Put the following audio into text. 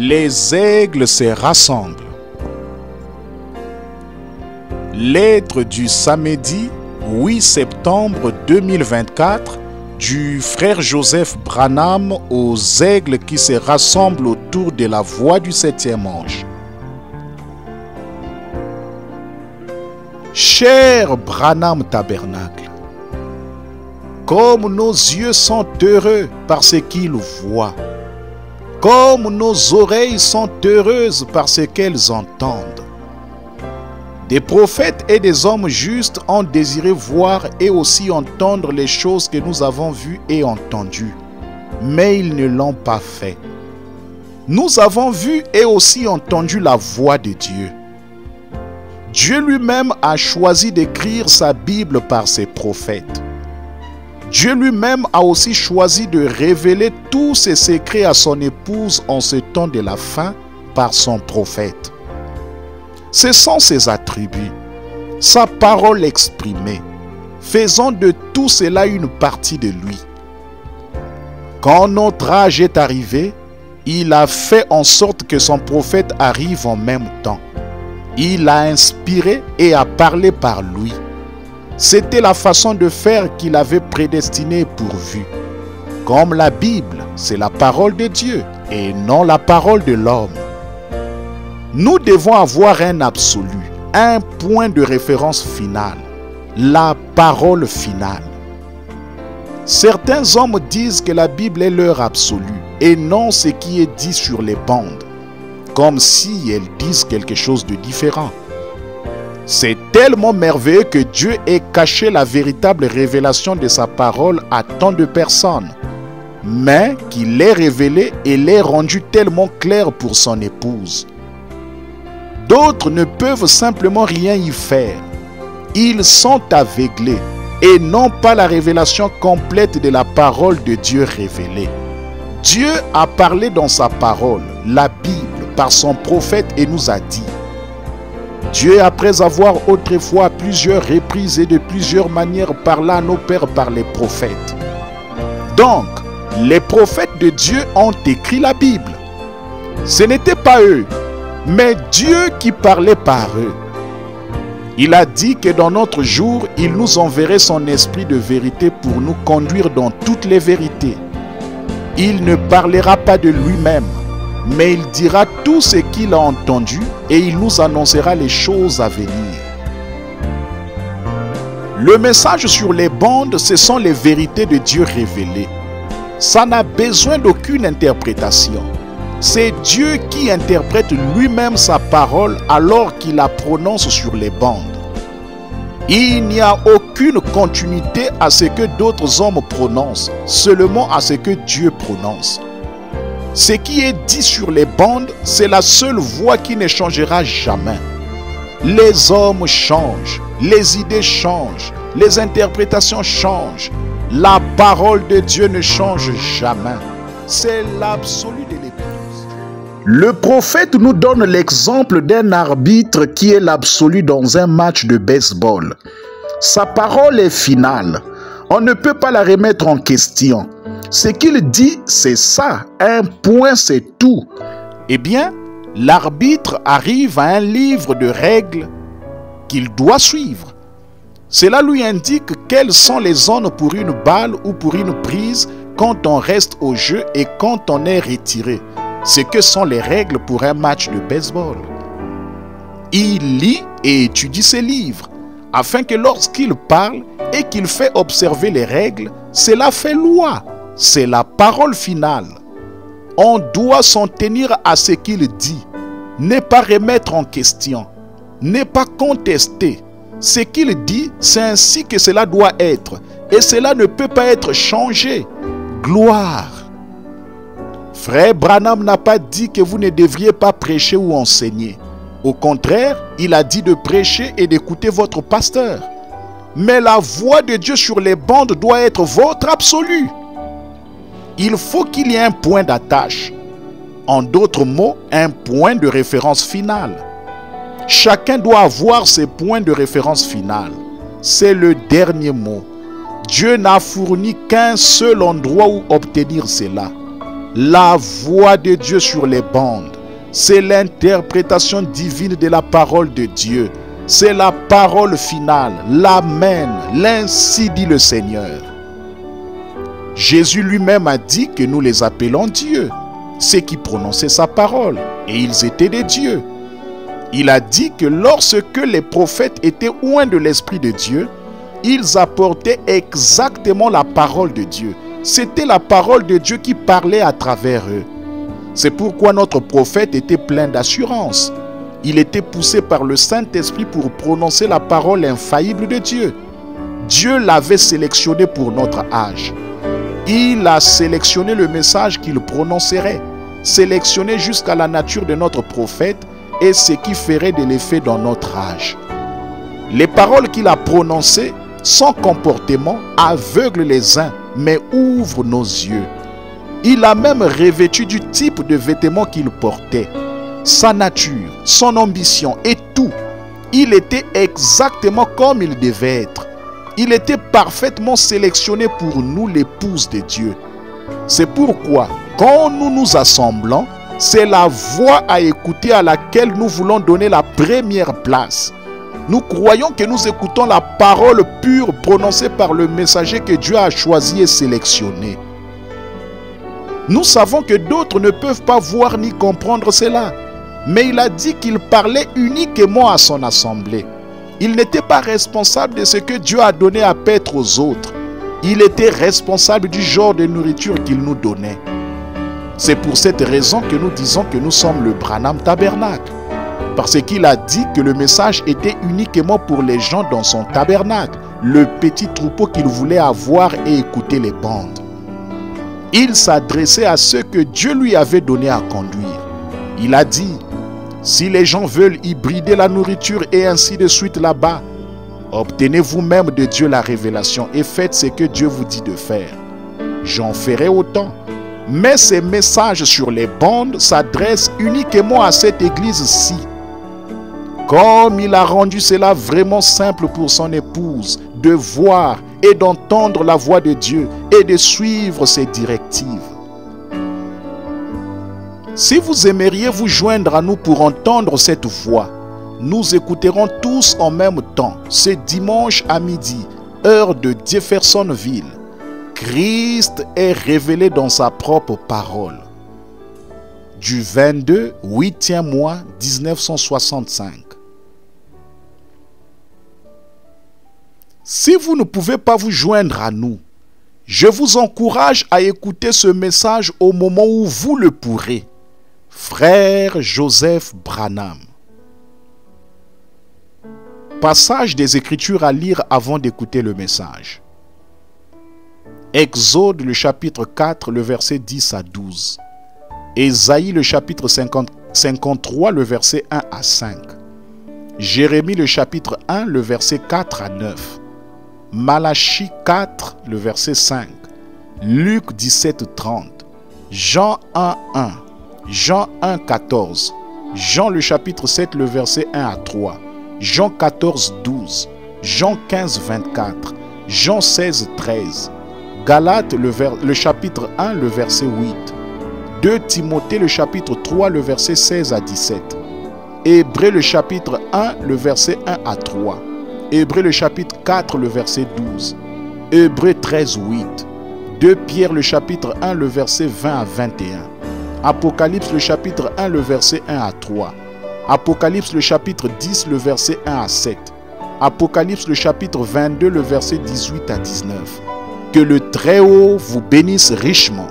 Les aigles se rassemblent. Lettre du samedi 8 septembre 2024 du frère Joseph Branham aux aigles qui se rassemblent autour de la voie du 7e ange. Cher Branham Tabernacle, comme nos yeux sont heureux par ce qu'ils voient, comme nos oreilles sont heureuses par ce qu'elles entendent. Des prophètes et des hommes justes ont désiré voir et aussi entendre les choses que nous avons vues et entendues, mais ils ne l'ont pas fait. Nous avons vu et aussi entendu la voix de Dieu. Dieu lui-même a choisi d'écrire sa Bible par ses prophètes. Dieu lui-même a aussi choisi de révéler tous ses secrets à son épouse en ce temps de la fin par son prophète. Ce sont ses attributs, sa parole exprimée. Faisons de tout cela une partie de lui. Quand notre âge est arrivé, il a fait en sorte que son prophète arrive en même temps. Il a inspiré et a parlé par lui. C'était la façon de faire qu'il avait prédestinée et pourvue. Comme la Bible, c'est la parole de Dieu et non la parole de l'homme. Nous devons avoir un absolu, un point de référence final, la parole finale. Certains hommes disent que la Bible est leur absolu et non ce qui est dit sur les bandes, comme si elles disent quelque chose de différent. C'est tellement merveilleux que Dieu ait caché la véritable révélation de sa parole à tant de personnes, mais qu'il l'ait révélée et l'ait rendue tellement claire pour son épouse. D'autres ne peuvent simplement rien y faire. Ils sont aveuglés et n'ont pas la révélation complète de la parole de Dieu révélée. Dieu a parlé dans sa parole, la Bible, par son prophète et nous a dit. Dieu, après avoir autrefois à plusieurs reprises et de plusieurs manières parlé à nos pères par les prophètes. Donc, les prophètes de Dieu ont écrit la Bible. Ce n'était pas eux, mais Dieu qui parlait par eux. Il a dit que dans notre jour, il nous enverrait son esprit de vérité pour nous conduire dans toutes les vérités. Il ne parlera pas de lui-même, mais il dira tout ce qu'il a entendu et il nous annoncera les choses à venir. Le message sur les bandes, ce sont les vérités de Dieu révélées. Ça n'a besoin d'aucune interprétation. C'est Dieu qui interprète lui-même sa parole alors qu'il la prononce sur les bandes. Il n'y a aucune continuité à ce que d'autres hommes prononcent, seulement à ce que Dieu prononce. Ce qui est dit sur les bandes, c'est la seule voix qui ne changera jamais. Les hommes changent, les idées changent, les interprétations changent. La parole de Dieu ne change jamais. C'est l'absolu de l'Église. Le prophète nous donne l'exemple d'un arbitre qui est l'absolu dans un match de baseball. Sa parole est finale. On ne peut pas la remettre en question. Ce qu'il dit, c'est ça. Un point, c'est tout. Eh bien, l'arbitre arrive à un livre de règles qu'il doit suivre. Cela lui indique quelles sont les zones pour une balle ou pour une prise quand on reste au jeu et quand on est retiré. Ce que sont les règles pour un match de baseball. Il lit et étudie ses livres, afin que lorsqu'il parle et qu'il fait observer les règles, cela fait loi. C'est la parole finale. On doit s'en tenir à ce qu'il dit, ne pas remettre en question, ne pas contester. Ce qu'il dit, c'est ainsi que cela doit être, et cela ne peut pas être changé. Gloire! Frère Branham n'a pas dit que vous ne devriez pas prêcher ou enseigner. Au contraire, il a dit de prêcher et d'écouter votre pasteur. Mais la voix de Dieu sur les bandes doit être votre absolu. Il faut qu'il y ait un point d'attache. En d'autres mots, un point de référence final. Chacun doit avoir ses points de référence final. C'est le dernier mot. Dieu n'a fourni qu'un seul endroit où obtenir cela. La voix de Dieu sur les bandes. C'est l'interprétation divine de la parole de Dieu. C'est la parole finale, l'Amen, l'ainsi dit le Seigneur. Jésus lui-même a dit que nous les appelons dieux, ceux qui prononçaient sa parole, et ils étaient des dieux. Il a dit que lorsque les prophètes étaient oints de l'Esprit de Dieu, ils apportaient exactement la parole de Dieu. C'était la parole de Dieu qui parlait à travers eux. C'est pourquoi notre prophète était plein d'assurance. Il était poussé par le Saint-Esprit pour prononcer la parole infaillible de Dieu. Dieu l'avait sélectionné pour notre âge. Il a sélectionné le message qu'il prononcerait, sélectionné jusqu'à la nature de notre prophète et ce qui ferait de l'effet dans notre âge. Les paroles qu'il a prononcées, son comportement aveugle les uns, mais ouvre nos yeux. Il a même revêtu du type de vêtements qu'il portait, sa nature, son ambition et tout. Il était exactement comme il devait être. Il était parfaitement sélectionné pour nous, l'épouse de Dieu. C'est pourquoi, quand nous nous assemblons, c'est la voix à écouter à laquelle nous voulons donner la première place. Nous croyons que nous écoutons la parole pure prononcée par le messager que Dieu a choisi et sélectionné. Nous savons que d'autres ne peuvent pas voir ni comprendre cela, mais il a dit qu'il parlait uniquement à son assemblée. Il n'était pas responsable de ce que Dieu a donné à paître aux autres. Il était responsable du genre de nourriture qu'il nous donnait. C'est pour cette raison que nous disons que nous sommes le Branham Tabernacle. Parce qu'il a dit que le message était uniquement pour les gens dans son tabernacle, le petit troupeau qu'il voulait avoir et écouter les bandes. Il s'adressait à ceux que Dieu lui avait donné à conduire. Il a dit: si les gens veulent hybrider la nourriture et ainsi de suite là-bas, obtenez vous-même de Dieu la révélation et faites ce que Dieu vous dit de faire. J'en ferai autant. Mais ces messages sur les bandes s'adressent uniquement à cette église-ci. Comme il a rendu cela vraiment simple pour son épouse de voir et d'entendre la voix de Dieu et de suivre ses directives. Si vous aimeriez vous joindre à nous pour entendre cette voix, nous écouterons tous en même temps, ce dimanche à midi, heure de Jeffersonville. Christ est révélé dans sa propre parole. Du 22, 8e mois 1965. Si vous ne pouvez pas vous joindre à nous, je vous encourage à écouter ce message au moment où vous le pourrez. Frère Joseph Branham. Passage des Écritures à lire avant d'écouter le message. Exode le chapitre 4, le verset 10 à 12. Ésaïe le chapitre 53, le verset 1 à 5. Jérémie le chapitre 1, le verset 4 à 9. Malachie 4, le verset 5. Luc 17, 30. Jean 1, 1. Jean 1, 14. Jean le chapitre 7, le verset 1 à 3. Jean 14, 12. Jean 15, 24. Jean 16, 13. Galates le chapitre 1, le verset 8. 2 Timothée le chapitre 3, le verset 16 à 17. Hébreux le chapitre 1, le verset 1 à 3. Hébreux le chapitre 4, le verset 12. Hébreux 13, 8. 2 Pierre le chapitre 1, le verset 20 à 21. Apocalypse le chapitre 1, le verset 1 à 3. Apocalypse le chapitre 10, le verset 1 à 7. Apocalypse le chapitre 22, le verset 18 à 19. Que le Très-Haut vous bénisse richement.